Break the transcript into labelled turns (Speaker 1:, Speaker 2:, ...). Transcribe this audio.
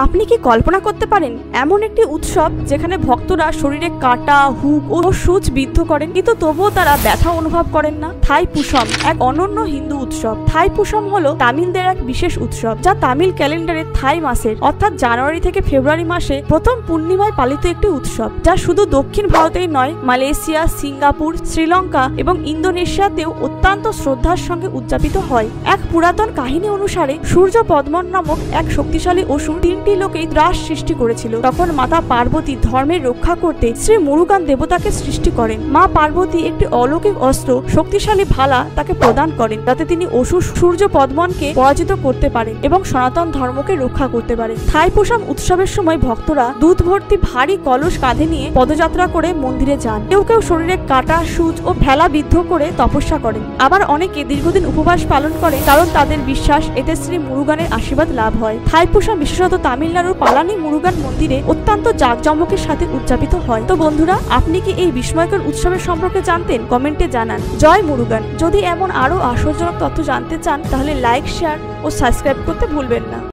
Speaker 1: আপনি কি কল্পনা করতে পারেন এমন একটি উৎসব যেখানে ভক্তরা শরীরে কাঁটা, হুক ও সূচ বিদ্ধ করেন, কিন্তু তবুও তারা ব্যথা অনুভব করেন না? থাইপুসম এক অনন্য হিন্দু উৎসব। থাইপুসম হলো তামিলদের এক বিশেষ উৎসব, যা তামিল ক্যালেন্ডারে থাই মাসের অর্থাৎ জানুয়ারি থেকে ফেব্রুয়ারি মাসে প্রথম পূর্ণিমায় পালিত একটি উৎসব, যা শুধু দক্ষিণ ভারতেই নয়, মালয়েশিয়া, সিঙ্গাপুর, শ্রীলঙ্কা এবং ইন্দোনেশিয়াতেও অত্যন্ত শ্রদ্ধার সঙ্গে উদযাপিত হয়। এক পুরাতন কাহিনী অনুসারে সূর্য পদ্মন নামক এক শক্তিশালী অসুর তিনটি লোকেই ত্রাস সৃষ্টি করেছিল। তখন মাতা পার্বতী ধর্মের রক্ষা করতে শ্রী মুরুগান দেবতাকে সৃষ্টি করেন। মা পার্বতী একটি অলৌকিক অস্ত্র, শক্তিশালী ভালা তাকে প্রদান করেন, যাতে তিনি অসুর সূর্য পদ্মনকে পরাজিত করতে পারেন এবং সনাতন ধর্মকে রক্ষা করতে পারেন। থাইপুসম উৎসবের সময় ভক্তরা দুধ ভর্তি ভারী কলস কাঁধে নিয়ে পদযাত্রা করে মন্দিরে যান। কেউ কেউ শরীরে কাঁটা, সূচ ও ভেলা বিদ্ধ করে তপস্যা করেন। আবার অনেকে দীর্ঘদিন উপবাস পালন করে, কারণ তাদের বিশ্বাস এতে শ্রী মুরুগানের আশীর্বাদ লাভ হয়। থাইপুসম বিশেষত তামিলনাড়ুর পালানি মুরুগান মন্দিরে অত্যন্ত জাঁকজমকের সাথে উদযাপিত হয়। তো বন্ধুরা, আপনি কি এই বিস্ময়কর উৎসবের সম্পর্কে জানতেন? কমেন্টে জানান। জয় মুরুগান। যদি এমন আরো আশ্চর্যজনক তথ্য জানতে চান, তাহলে লাইক, শেয়ার ও সাবস্ক্রাইব করতে ভুলবেন না।